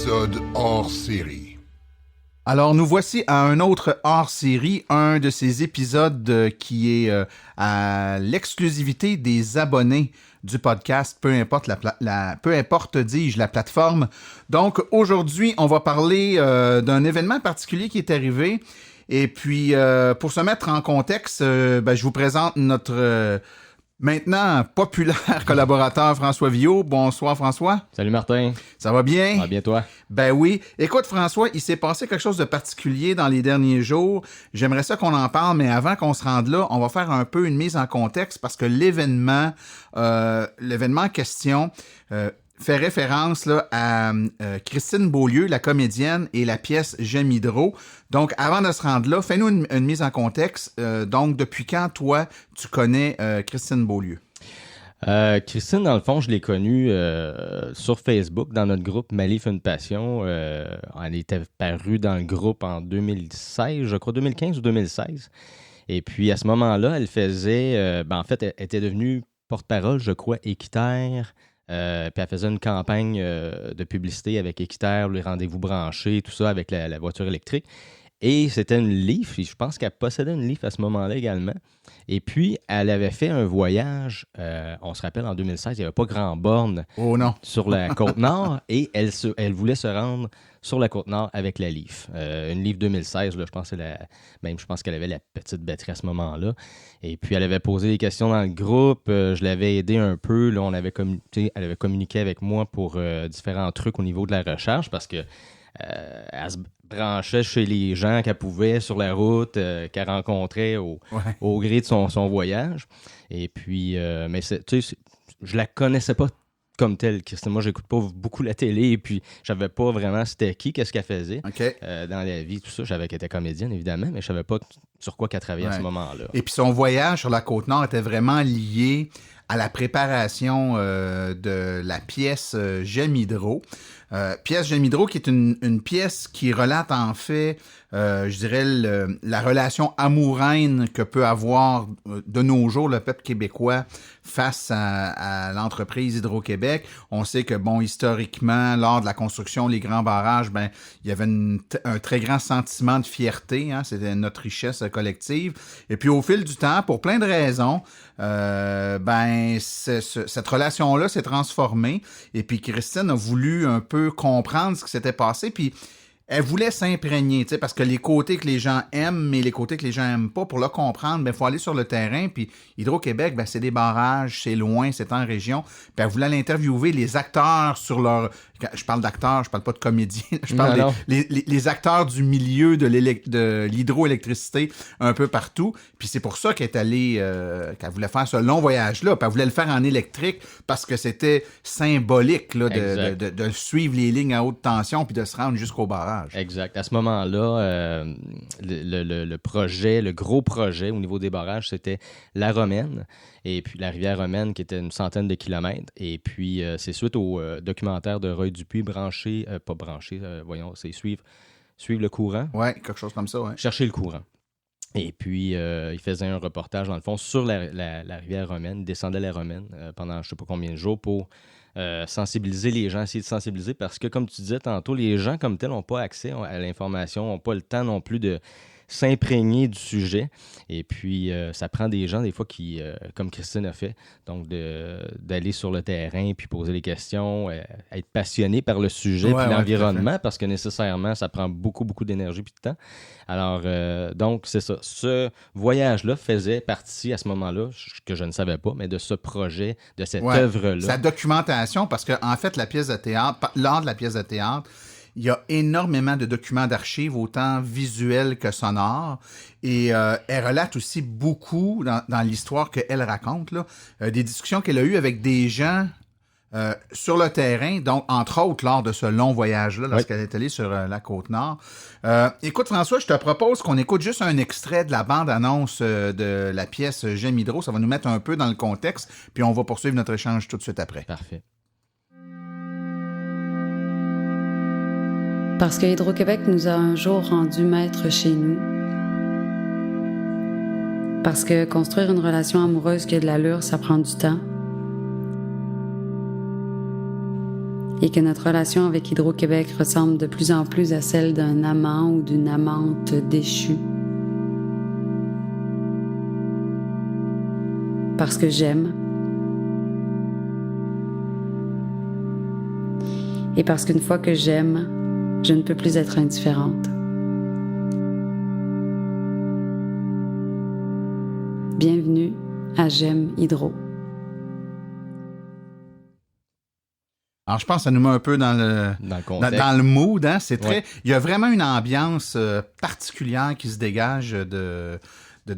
épisode hors série. Alors, nous voici à un autre hors-série, un de ces épisodes qui est à l'exclusivité des abonnés du podcast, peu importe dis-je, la plateforme. Donc, aujourd'hui, on va parler d'un événement particulier qui est arrivé. Et puis, pour se mettre en contexte, je vous présente notre maintenant populaire collaborateur François Viault. Bonsoir François. Salut Martin. Ça va bien? Ça va bien toi? Ben oui. Écoute François, il s'est passé quelque chose de particulier dans les derniers jours. J'aimerais ça qu'on en parle, mais avant qu'on se rende là, on va faire un peu une mise en contexte parce que l'événement en question fait référence là, à Christine Beaulieu, la comédienne, et la pièce J'aime Hydro. Donc, avant de se rendre là, fais-nous une mise en contexte. Donc, depuis quand, toi, tu connais Christine Beaulieu? Christine, dans le fond, je l'ai connue sur Facebook, dans notre groupe Ma Livre une passion. Elle était parue dans le groupe en 2016, je crois, 2015 ou 2016. Et puis, à ce moment-là, elle faisait... en fait, elle était devenue porte-parole, je crois, équitaire. Puis elle faisait une campagne de publicité avec Équiterre, les rendez-vous branchés, tout ça, avec la voiture électrique. Et c'était une Leaf, je pense qu'elle possédait une Leaf à ce moment-là également. Et puis, elle avait fait un voyage, on se rappelle, en 2016, il n'y avait pas grand borne sur la Côte-Nord, et elle voulait se rendre sur la Côte-Nord avec la Leaf. Une Leaf 2016, là, je pense qu'elle avait la petite batterie à ce moment-là. Et puis, elle avait posé des questions dans le groupe, je l'avais aidé un peu, là, elle avait communiqué avec moi pour différents trucs au niveau de la recherche, parce que elle se branchait chez les gens qu'elle pouvait sur la route, qu'elle rencontrait au gré de son voyage. Et puis, mais je la connaissais pas comme telle, Christine. Moi, j'écoute pas beaucoup la télé, et puis je savais pas vraiment c'était qu'est-ce qu'elle faisait dans la vie, tout ça. Je savais qu'elle était comédienne, évidemment, mais je savais pas sur quoi qu'elle travaillait à ce moment-là. Et puis son voyage sur la Côte-Nord était vraiment lié à la préparation de la pièce J'aime Hydro. Pièce J'aime Hydro, qui est une pièce qui relate en fait, je dirais, la relation amoureuse que peut avoir de nos jours le peuple québécois face à l'entreprise Hydro-Québec. On sait que, historiquement, lors de la construction, les grands barrages, il y avait un très grand sentiment de fierté, hein, c'était notre richesse collective. Et puis, au fil du temps, pour plein de raisons, cette relation-là s'est transformée. Et puis, Christine a voulu un peu comprendre ce qui s'était passé, puis elle voulait s'imprégner, tu sais, parce que les côtés que les gens aiment, mais les côtés que les gens aiment pas, pour le comprendre, il faut aller sur le terrain. Puis Hydro-Québec, c'est des barrages, c'est loin, c'est en région. Puis elle voulait l'interviewer, les acteurs sur leur... Je parle d'acteurs, je parle pas de comédiens. Je parle les acteurs du milieu de l'hydroélectricité un peu partout. Puis c'est pour ça qu'elle est allée, qu'elle voulait faire ce long voyage-là. Puis elle voulait le faire en électrique parce que c'était symbolique là, de suivre les lignes à haute tension puis de se rendre jusqu'au barrage. Exact. À ce moment-là, le gros projet au niveau des barrages, c'était la Romaine, et puis la rivière Romaine, qui était une centaine de kilomètres. Et puis, c'est suite au documentaire de Roy Dupuis, c'est suivre le courant. Oui, quelque chose comme ça, oui. Chercher le courant. Et puis, il faisait un reportage, dans le fond, sur la rivière Romaine. Il descendait la Romaine pendant je ne sais pas combien de jours pour sensibiliser les gens, essayer de sensibiliser, parce que, comme tu disais tantôt, les gens comme tels n'ont pas accès à l'information, n'ont pas le temps non plus de s'imprégner du sujet. Et puis, ça prend des gens, des fois, qui, comme Christine a fait, donc d'aller sur le terrain, puis poser les questions, être passionné par le sujet, puis l'environnement, parce que nécessairement, ça prend beaucoup, beaucoup d'énergie puis de temps. Alors, donc, c'est ça. Ce voyage-là faisait partie, à ce moment-là, que je ne savais pas, mais de ce projet, de cette œuvre-là. Sa documentation, parce qu'en fait, lors de la pièce de théâtre, il y a énormément de documents d'archives, autant visuels que sonores. Et elle relate aussi beaucoup dans l'histoire qu'elle raconte, là, des discussions qu'elle a eues avec des gens sur le terrain, donc entre autres lors de ce long voyage-là, lorsqu'elle est allée sur la Côte-Nord. Écoute François, je te propose qu'on écoute juste un extrait de la bande-annonce de la pièce J'aime Hydro. Ça va nous mettre un peu dans le contexte, puis on va poursuivre notre échange tout de suite après. Parfait. Parce que Hydro-Québec nous a un jour rendus maîtres chez nous. Parce que construire une relation amoureuse qui a de l'allure, ça prend du temps. et que notre relation avec Hydro-Québec ressemble de plus en plus à celle d'un amant ou d'une amante déchue. Parce que j'aime. Et parce qu'une fois que j'aime, je ne peux plus être indifférente. Bienvenue à J'aime Hydro. Alors, je pense que ça nous met un peu dans le contexte. dans le mood. Hein? C'est très, Ouais. il y a vraiment une ambiance particulière qui se dégage de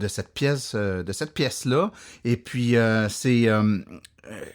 cette pièce-là. Et puis, c'est...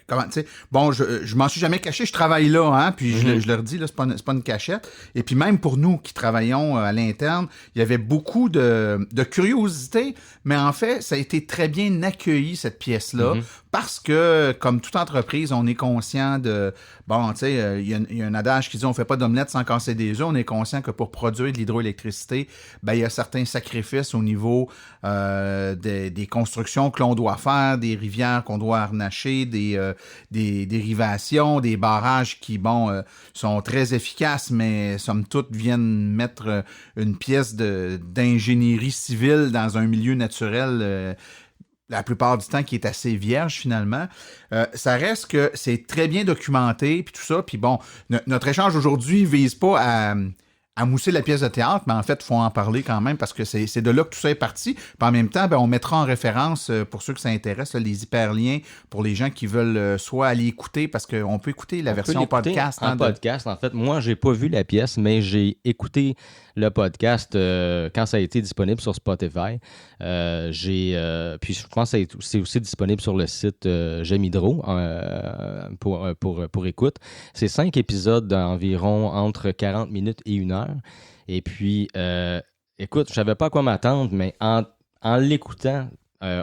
comment, tu sais, bon, je m'en suis jamais caché, je travaille là, hein, puis je le redis, là, c'est pas une cachette. Et puis même pour nous qui travaillons à l'interne, il y avait beaucoup de curiosité, mais en fait, ça a été très bien accueilli, cette pièce-là, parce que, comme toute entreprise, on est conscient de... Bon, tu sais, il y a un adage qui dit « on fait pas d'omelette sans casser des œufs ». On est conscient que pour produire de l'hydroélectricité, ben il y a certains sacrifices au niveau des constructions que l'on doit faire, des rivières qu'on doit harnacher, des dérivations, des barrages qui, bon, sont très efficaces, mais somme toute viennent mettre une pièce d'ingénierie civile dans un milieu naturel la plupart du temps qui est assez vierge finalement. Ça reste que c'est très bien documenté, puis tout ça. Puis bon, notre échange aujourd'hui vise pas à mousser la pièce de théâtre, mais en fait, il faut en parler quand même parce que c'est de là que tout ça est parti. Puis en même temps, ben, on mettra en référence, pour ceux que ça intéresse, là, les hyperliens pour les gens qui veulent soit aller écouter, parce qu'on peut écouter la version podcast. En podcast, en fait. Moi, j'ai pas vu la pièce, mais j'ai écouté le podcast quand ça a été disponible sur Spotify. Puis je pense que c'est aussi disponible sur le site J'aime Hydro pour écoute. C'est 5 épisodes d'environ entre 40 minutes et 1 heure. Et puis, écoute, je savais pas à quoi m'attendre, mais en l'écoutant,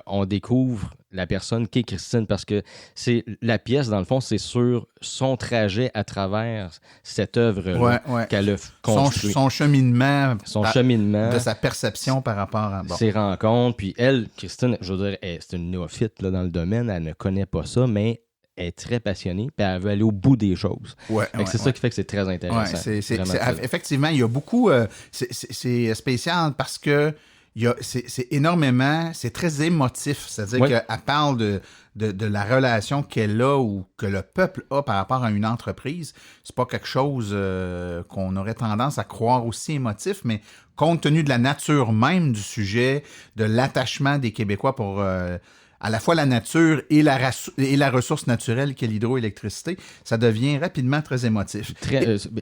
on découvre la personne qu'est Christine, parce que c'est la pièce, dans le fond, c'est sur son trajet à travers cette œuvre qu'elle a construite. Son cheminement. De sa perception par rapport à... Bon. Ses rencontres. Puis elle, Christine, je veux dire, c'est une néophyte là, dans le domaine, elle ne connaît pas ça, mais elle est très passionnée, puis elle veut aller au bout des choses. C'est ça qui fait que c'est très intéressant. Effectivement, il y a beaucoup... c'est spécial parce que c'est énormément, c'est très émotif. C'est-à-dire qu'elle parle de la relation qu'elle a ou que le peuple a par rapport à une entreprise. C'est pas quelque chose qu'on aurait tendance à croire aussi émotif, mais compte tenu de la nature même du sujet, de l'attachement des Québécois pour à la fois la nature et la ressource naturelle qu'est l'hydroélectricité, ça devient rapidement très émotif.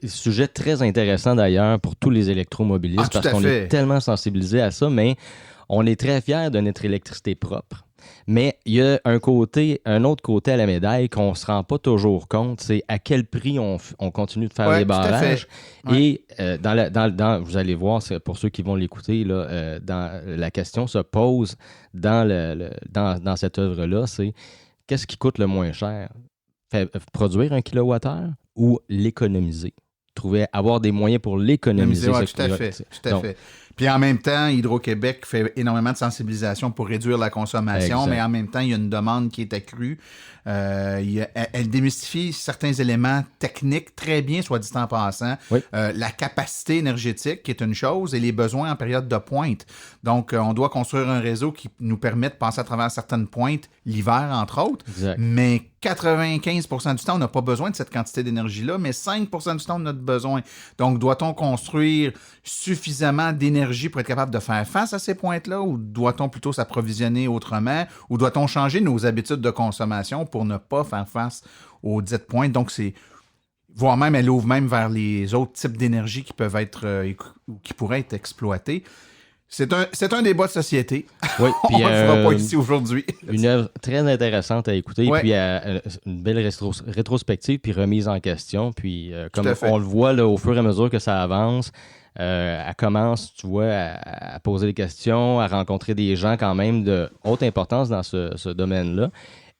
Sujet très intéressant d'ailleurs pour tous les électromobilistes, parce qu'on est tellement sensibilisés à ça, mais on est très fiers de notre électricité propre. Mais il y a un autre côté à la médaille qu'on ne se rend pas toujours compte, c'est à quel prix on continue de faire les barrages. Et vous allez voir, pour ceux qui vont l'écouter, là, la question se pose dans cette œuvre-là, c'est qu'est-ce qui coûte le moins cher? Produire 1 kWh ou l'économiser? Avoir des moyens pour l'économiser. Tout à fait. Puis en même temps, Hydro-Québec fait énormément de sensibilisation pour réduire la consommation, mais en même temps, il y a une demande qui est accrue. Elle démystifie certains éléments techniques très bien, soit dit en passant. La capacité énergétique, qui est une chose, et les besoins en période de pointe. Donc, on doit construire un réseau qui nous permet de passer à travers certaines pointes l'hiver, entre autres. Exact. Mais 95% du temps, on n'a pas besoin de cette quantité d'énergie-là, mais 5% du temps, on a besoin. Donc, doit-on construire suffisamment d'énergie pour être capable de faire face à ces pointes-là, ou doit-on plutôt s'approvisionner autrement, ou doit-on changer nos habitudes de consommation pour ne pas faire face aux dites pointes? Donc, voire même, elle ouvre même vers les autres types d'énergie qui peuvent être, ou qui pourraient être exploités. C'est un débat de société. Oui, on ne le fera pas ici aujourd'hui. Une œuvre très intéressante à écouter, et puis une belle rétrospective, puis remise en question. Puis comme on le voit là, au fur et à mesure que ça avance, elle commence, tu vois, à poser des questions, à rencontrer des gens quand même de haute importance dans ce domaine-là.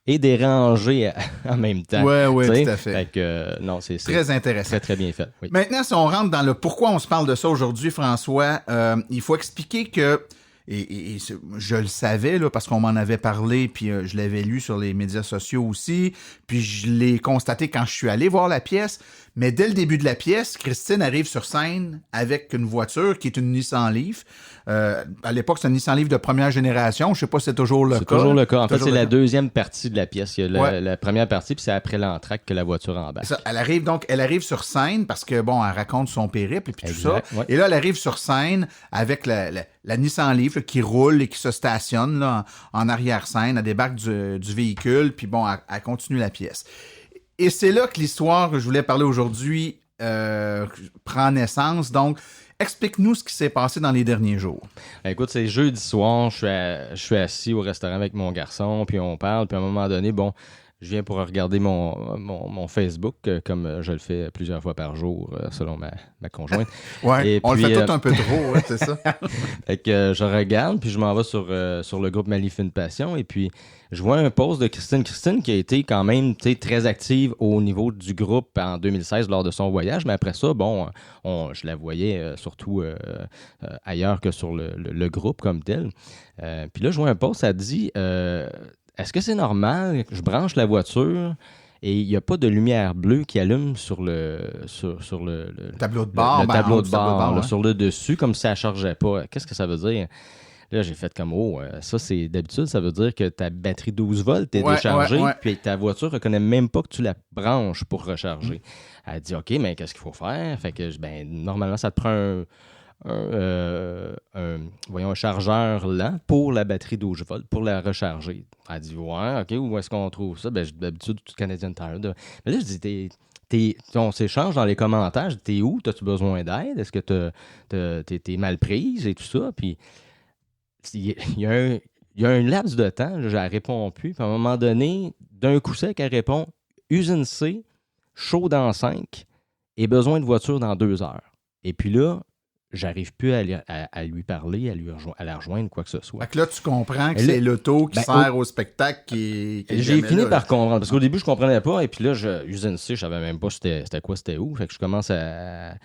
Et déranger en même temps. Oui, tout à fait. Fait que, non, c'est très intéressant. Très, très bien fait. Oui. Maintenant, si on rentre dans le pourquoi on se parle de ça aujourd'hui, François, il faut expliquer que, je le savais là, parce qu'on m'en avait parlé, puis je l'avais lu sur les médias sociaux aussi, puis je l'ai constaté quand je suis allé voir la pièce. Mais dès le début de la pièce, Christine arrive sur scène avec une voiture qui est une Nissan Leaf. À l'époque, c'est une Nissan Leaf de première génération. Je sais pas si c'est toujours le cas. C'est toujours le cas. En fait, c'est la cas. deuxième partie de la pièce. Il y a la première partie, puis c'est après l'entracte que la voiture embarque. Ça, elle arrive sur scène parce que, bon, elle raconte son périple et puis tout ça. Ouais. Et là, elle arrive sur scène avec la Nissan Leaf là, qui roule et qui se stationne là, en arrière-scène. Elle débarque du véhicule, puis bon, elle continue la pièce. Et c'est là que l'histoire que je voulais parler aujourd'hui prend naissance. Donc, explique-nous ce qui s'est passé dans les derniers jours. Écoute, c'est jeudi soir, je suis assis au restaurant avec mon garçon, puis on parle, puis à un moment donné, bon, je viens pour regarder mon Facebook, comme je le fais plusieurs fois par jour, selon ma conjointe. Ouais, on puis, le fait tout un peu trop, c'est ça. Fait que je regarde, puis je m'en vais sur le groupe Malif une passion, et puis je vois un post de Christine. Christine qui a été quand même très active au niveau du groupe en 2016 lors de son voyage, mais après ça, bon, je la voyais surtout ailleurs que sur le groupe comme tel. Puis là, je vois un post, ça dit est-ce que c'est normal que je branche la voiture et il n'y a pas de lumière bleue qui allume sur le tableau de bord, le tableau de bord, ouais. sur le dessus, comme si ça ne chargeait pas. Qu'est-ce que ça veut dire? Là, j'ai fait comme, ça, c'est d'habitude, ça veut dire que ta batterie 12 volts est déchargée, puis ta voiture ne reconnaît même pas que tu la branches pour recharger. Elle dit, OK, mais qu'est-ce qu'il faut faire? Fait que, normalement, ça te prend un chargeur lent pour la batterie 12 volts, pour la recharger. Elle dit, ouais, OK, où est-ce qu'on trouve ça? D'habitude, tout Canadian Tire. Mais là, je dis, on s'échange dans les commentaires. Je dis, t'es où? T'as-tu besoin d'aide? Est-ce que t'es mal prise et tout ça? Puis, il y a un laps de temps, je ne réponds plus. Puis à un moment donné, d'un coup sec, elle répond, usine C, chaud dans 5 et besoin de voiture dans 2 heures. Et puis là, j'arrive plus à lui parler, à la rejoindre, quoi que ce soit. Fait que là, tu comprends que c'est l'auto qui sert au spectacle qui est j'ai fini là, par comprendre. Parce qu'au début, je comprenais pas. Et puis là, usine C, je savais même pas c'était quoi, c'était où. Fait que je commence à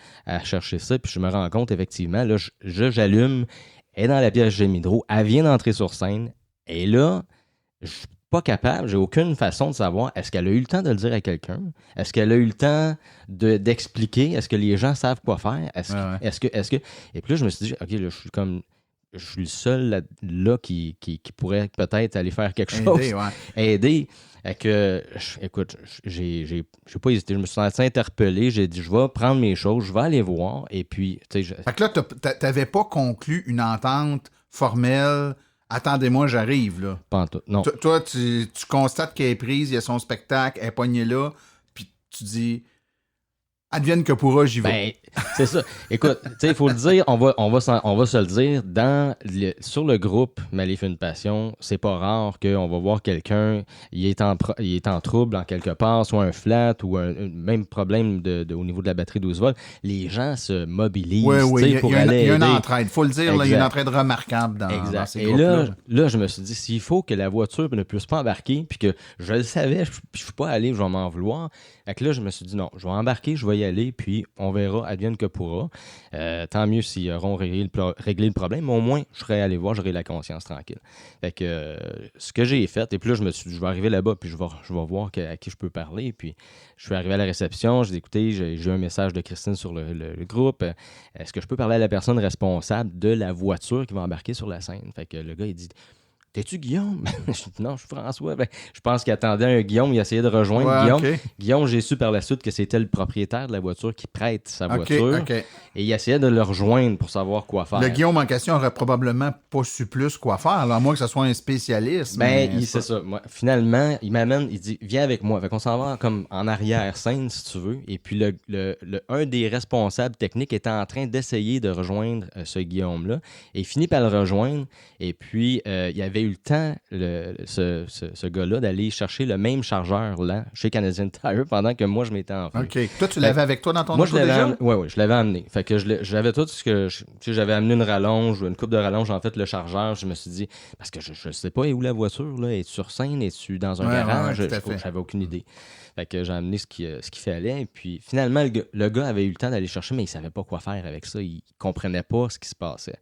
chercher ça. Puis je me rends compte, effectivement, là, j'allume. Elle est dans la pièce Gémidro. Elle vient d'entrer sur scène. Et là, je suis pas capable, j'ai aucune façon de savoir est-ce qu'elle a eu le temps de le dire à quelqu'un? Est-ce qu'elle a eu le temps d'expliquer? Est-ce que les gens savent quoi faire? Est-ce que... Et puis là, je me suis dit, OK, là, je suis le seul là qui pourrait peut-être aller faire quelque chose. Aider. Écoute, j'ai pas hésité. Je me suis senti interpellé. J'ai dit, je vais prendre mes choses, je vais aller voir. Et puis, tu sais... Fait que là, t'avais pas conclu une entente formelle. Attendez-moi, j'arrive, là. Pas en tout, non. Toi, tu constates qu'elle est prise, il y a son spectacle, elle est pognée là, puis tu dis... Advienne que pourra, j'y vais. C'est ça. Écoute, tu sais, il faut le dire, on va se le dire, sur le groupe Malif une passion, c'est pas rare qu'on va voir quelqu'un, il est en trouble en quelque part, soit un flat ou un même problème au niveau de la batterie 12 volts. Les gens se mobilisent pour aller aider. Il y a une entraide, il faut le dire, là, il y a une entraide remarquable dans ces groupes-là. Et là, je me suis dit, s'il faut que la voiture ne puisse pas embarquer, puis que je le savais, puis je suis pas allé, je vais m'en vouloir. Fait que là, je me suis dit, non, je vais embarquer, je vais y aller, puis on verra, advienne que pourra. Tant mieux s'ils auront réglé le problème, mais au moins, je serai allé voir, j'aurai la conscience tranquille. Fait que ce que j'ai fait, et puis là, je me suis dit, je vais arriver là-bas, puis je vais voir à qui je peux parler. Puis je suis arrivé à la réception, j'ai dit, écoutez, j'ai eu un message de Christine sur le groupe. Est-ce que je peux parler à la personne responsable de la voiture qui va embarquer sur la scène? Fait que le gars, il dit, t'es-tu Guillaume? Je dis, non, je suis François. Je pense qu'il attendait un Guillaume, il essayait de rejoindre Guillaume. Okay. Guillaume, j'ai su par la suite que c'était le propriétaire de la voiture qui prête sa voiture. Okay. Et il essayait de le rejoindre pour savoir quoi faire. Le Guillaume en question aurait probablement pas su plus quoi faire, alors à moins que ce soit un spécialiste. C'est ça. Moi, finalement, il m'amène, il dit, viens avec moi. Fait qu'on s'en va comme en arrière-scène, si tu veux. Et puis, un des responsables techniques était en train d'essayer de rejoindre ce Guillaume-là. Et il finit par le rejoindre. Et puis, il y avait eu le temps, ce gars-là, d'aller chercher le même chargeur là chez Canadian Tire pendant que moi, je m'étais enfui. OK. Toi, tu l'avais avec toi dans ton auto déjà? Oui, je l'avais amené. Fait que j'avais tout ce que... j'avais amené une rallonge, une coupe de rallonge, en fait, le chargeur. Je me suis dit, parce que je sais pas où la voiture, là. Es-tu sur scène? Es-tu dans un garage? J'avais aucune idée. Fait que j'ai amené ce qu'il fallait. Et puis finalement, le gars avait eu le temps d'aller chercher, mais il savait pas quoi faire avec ça. Il comprenait pas ce qui se passait.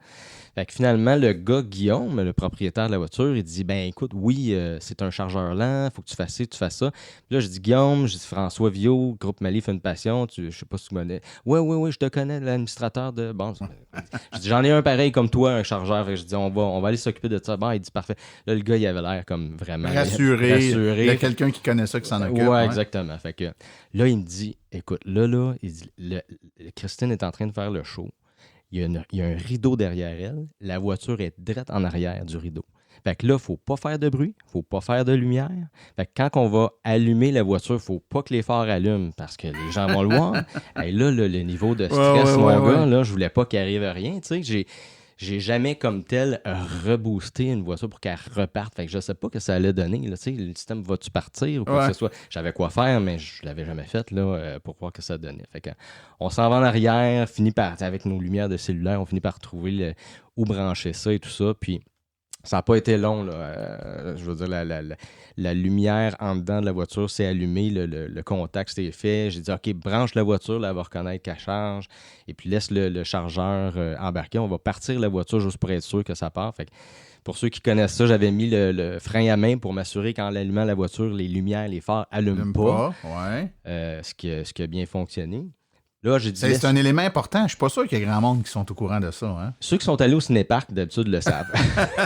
Fait que finalement, le gars, Guillaume, le propriétaire de la voiture, il dit, ben écoute, oui, c'est un chargeur lent, faut que tu fasses ci, tu fasses ça. Puis là, je dis, Guillaume, je dis, François Viau, groupe Mali fait une passion, je sais pas si tu connais. Oui, je te connais, l'administrateur de... Bon, je dis, j'en ai un pareil comme toi, un chargeur. Fait que je dis, on va aller s'occuper de ça. Bon, il dit, parfait. Là, le gars, il avait l'air comme vraiment... Rassuré. Il y a quelqu'un qui connaît ça, qui s'en occupe. Ouais, exactement. Fait que là, il me dit, écoute, là, il dit, Christine est en train de faire le show. Il y a un rideau derrière elle. La voiture est droite en arrière du rideau. Fait que là, il ne faut pas faire de bruit, il ne faut pas faire de lumière. Fait que quand on va allumer la voiture, il ne faut pas que les phares allument parce que les gens vont le voir. Et là, le niveau de stress, mon gars, là, je voulais pas qu'il arrive à rien. Tu sais, j'ai jamais comme tel reboosté une voiture pour qu'elle reparte. Fait que je sais pas que ça allait donner. Là, le système va-tu partir ou quoi que ce soit. J'avais quoi faire, mais je l'avais jamais fait là, pour voir que ça donnait. Fait que on s'en va en arrière, avec nos lumières de cellulaire, on finit par trouver où brancher ça et tout ça. Puis ça n'a pas été long, là. Je veux dire, la lumière en dedans de la voiture s'est allumée, le contact s'est fait. J'ai dit, OK, branche la voiture, là, elle va reconnaître qu'elle charge. Et puis laisse le chargeur embarquer. On va partir la voiture juste pour être sûr que ça part. Fait que, pour ceux qui connaissent ça, j'avais mis le frein à main pour m'assurer qu'en allumant la voiture, les lumières, les phares n'allument pas. Ouais. Ce qui a bien fonctionné. Là, j'ai dit, c'est un élément important. Je ne suis pas sûr qu'il y a grand monde qui sont au courant de ça. Hein? Ceux qui sont allés au cinéparc, d'habitude, le savent.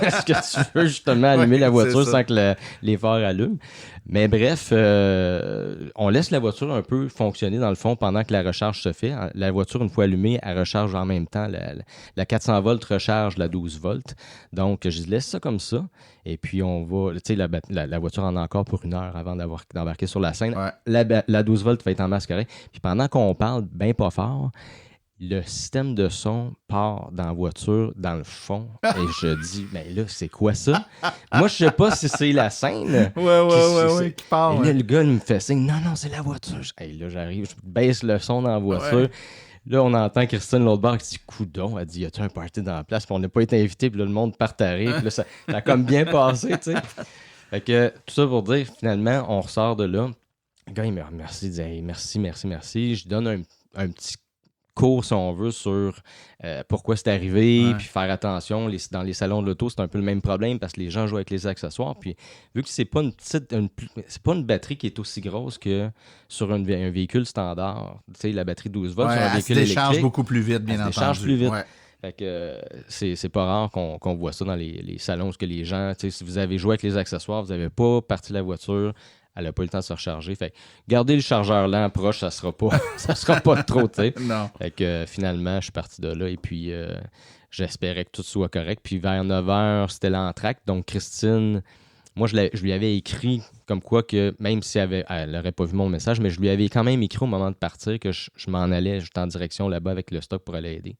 Est-ce que tu veux justement allumer la voiture sans que les phares allument? Mais bref, on laisse la voiture un peu fonctionner dans le fond pendant que la recharge se fait. La voiture, une fois allumée, elle recharge en même temps. La 400 volts recharge la 12 volts. Donc, je laisse ça comme ça. Et puis, on va... Tu sais, la voiture en a encore pour 1 heure avant d'embarquer sur la scène. Ouais. La 12 volts va être en masse correcte. Puis pendant qu'on parle bien pas fort, le système de son part dans la voiture, dans le fond. Et je dis, mais là, c'est quoi ça? Moi, je sais pas si c'est la scène. Ouais, qui part. Et là, le gars, il me fait signe, non, c'est la voiture. Et là, j'arrive, je baisse le son dans la voiture. Ouais. Là, on entend Christine, l'autre bar, qui dit, coudon, elle dit, y a-tu un party dans la place? Puis on n'a pas été invité, puis là, le monde partarait. Puis là, ça a comme bien passé, tu sais. Fait que, tout ça pour dire, finalement, on ressort de là. Le gars, il me remercie, il dit, hey, merci. Je donne un petit cours, si on veut, sur pourquoi c'est arrivé, puis faire attention. Dans les salons de l'auto, c'est un peu le même problème parce que les gens jouent avec les accessoires. Puis vu que c'est pas c'est pas une batterie qui est aussi grosse que sur un véhicule standard. Tu sais, la batterie 12 volts sur un véhicule électrique. Elle se décharge beaucoup plus vite, bien entendu. Elle se décharge plus vite. Ouais. Fait que c'est pas rare qu'on voit ça dans les salons, parce que les gens, tu sais, si vous avez joué avec les accessoires, vous n'avez pas parti la voiture, elle n'a pas eu le temps de se recharger. Fait que garder le chargeur lent proche, ça sera pas trop, tu sais. Non. Fait que finalement, je suis parti de là et puis j'espérais que tout soit correct. Puis vers 9h, c'était l'entracte. Donc Christine, moi, je lui avais écrit comme quoi que, même si elle n'aurait pas vu mon message, mais je lui avais quand même écrit au moment de partir que je m'en allais, j'étais en direction là-bas avec le stock pour aller aider.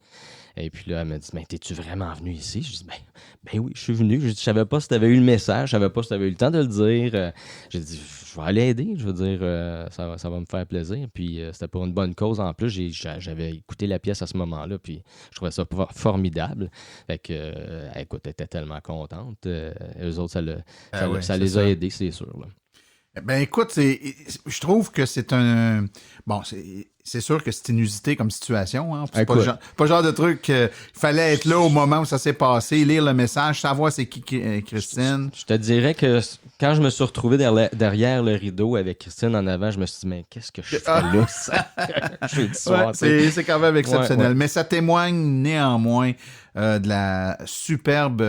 Et puis là, elle m'a dit, mais t'es-tu vraiment venu ici? Je dis, ben oui, je suis venu. Je savais pas si t'avais eu le message, je savais pas si t'avais eu le temps de le dire. J'ai dit, je vais aller aider, je veux dire, ça va me faire plaisir. Puis c'était pour une bonne cause en plus. J'avais écouté la pièce à ce moment-là, puis je trouvais ça formidable. Fait que, écoute, elle était tellement contente. Eux autres, ça les a aidés, c'est sûr. Là. Ben écoute, je trouve que c'est un... Bon, c'est sûr que c'est inusité comme situation. Hein? C'est pas le genre de truc qu'il fallait être là au moment où ça s'est passé, lire le message, savoir c'est qui Christine. Je te dirais que quand je me suis retrouvé derrière le rideau avec Christine en avant, je me suis dit, mais qu'est-ce que je fais là? Jeudi soir, c'est quand même exceptionnel. Ouais. Mais ça témoigne néanmoins de la superbe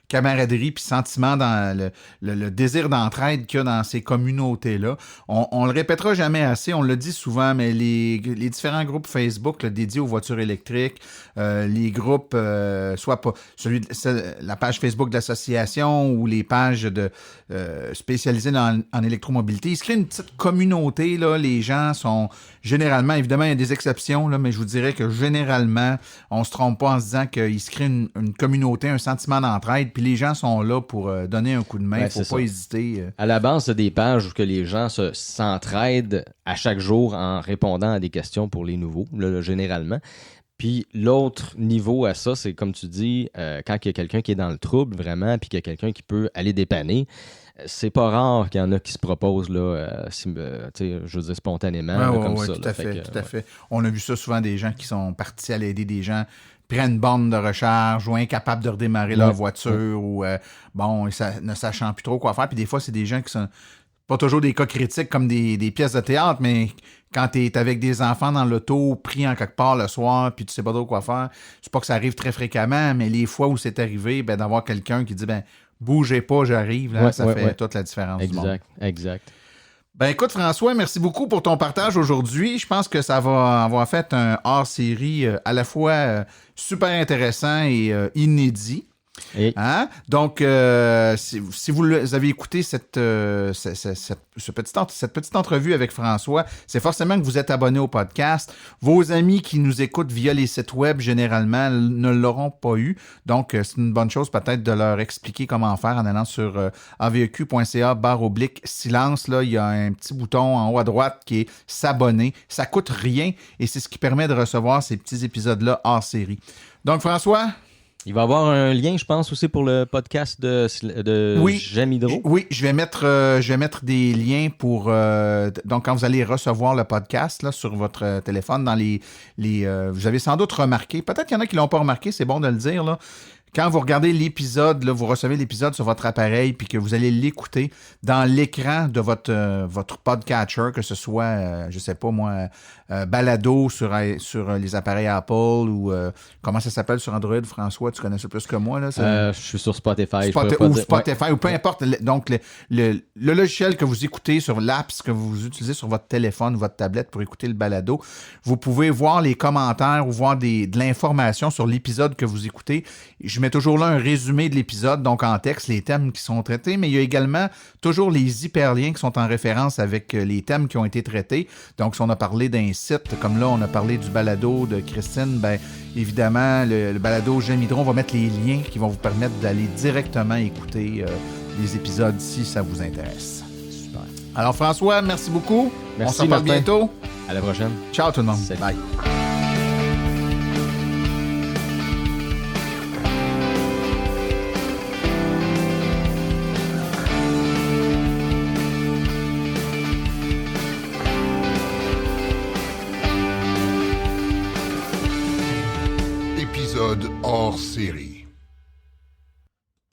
camaraderie puis sentiment dans le désir d'entraide qu'il y a dans ces communautés-là. On le répétera jamais assez, on le dit souvent, mais les différents groupes Facebook là, dédiés aux voitures électriques, les groupes, soit pas la page Facebook de l'association ou les pages spécialisées en électromobilité, il se crée une petite communauté, là, les gens sont généralement, évidemment, il y a des exceptions, là, mais je vous dirais que généralement, on se trompe pas en se disant qu'il se crée une communauté, un sentiment d'entraide, puis les gens sont là pour donner un coup de main, il faut pas hésiter. À la base, c'est des pages où que les gens s'entraident à chaque jour en répondant à des questions pour les nouveaux, là, généralement. Puis l'autre niveau à ça, c'est comme tu dis, quand il y a quelqu'un qui est dans le trouble vraiment, puis qu'il y a quelqu'un qui peut aller dépanner, c'est pas rare qu'il y en a qui se proposent, là, je veux dire, spontanément, là, comme ça. Tout là. à fait, tout à ouais. fait. On a vu ça souvent, des gens qui sont partis à l'aider des gens, prennent une borne de recharge ou incapables de redémarrer leur voiture ou, ne sachant plus trop quoi faire. Puis des fois, c'est des gens qui sont pas toujours des cas critiques comme des pièces de théâtre, mais quand tu es avec des enfants dans l'auto, pris en quelque part le soir, puis tu sais pas trop quoi faire, c'est pas que ça arrive très fréquemment, mais les fois où c'est arrivé, d'avoir quelqu'un qui dit, bougez pas, j'arrive, là, ça fait toute la différence du monde. Exact. Écoute, François, merci beaucoup pour ton partage aujourd'hui. Je pense que ça va avoir fait un hors-série à la fois super intéressant et inédit. Hein? Donc, si vous avez écouté cette petite entrevue avec François, c'est forcément que vous êtes abonné au podcast. Vos amis qui nous écoutent via les sites web, généralement, ne l'auront pas eu. Donc, c'est une bonne chose peut-être de leur expliquer comment faire en allant sur aveq.ca/silence. Là, il y a un petit bouton en haut à droite qui est s'abonner. Ça coûte rien et c'est ce qui permet de recevoir ces petits épisodes-là hors série. Donc, François... Il va y avoir un lien, je pense, aussi pour le podcast de J'aime Hydro. Oui, je vais mettre des liens pour... donc, quand vous allez recevoir le podcast là, sur votre téléphone, dans vous avez sans doute remarqué, peut-être qu'il y en a qui ne l'ont pas remarqué, c'est bon de le dire, là. Quand vous regardez l'épisode, là, vous recevez l'épisode sur votre appareil puis que vous allez l'écouter dans l'écran de votre podcatcher, que ce soit, je sais pas moi, balado sur les appareils Apple ou comment ça s'appelle sur Android, François, tu connais ça plus que moi. Là, je suis sur Spotify. Spotify ou peu importe. Donc, le logiciel que vous écoutez sur l'apps que vous utilisez sur votre téléphone ou votre tablette pour écouter le balado, vous pouvez voir les commentaires ou voir de l'information sur l'épisode que vous écoutez. Je mets toujours là un résumé de l'épisode, donc en texte, les thèmes qui sont traités, mais il y a également toujours les hyperliens qui sont en référence avec les thèmes qui ont été traités. Donc, si on a parlé d'un site, comme là, on a parlé du balado de Christine, évidemment, le balado J'aime Hydro, on va mettre les liens qui vont vous permettre d'aller directement écouter les épisodes si ça vous intéresse. Super. Alors, François, merci beaucoup. Merci, on se reparle bientôt. À la prochaine. Ciao tout le monde. Salut. Bye. Épisode hors série.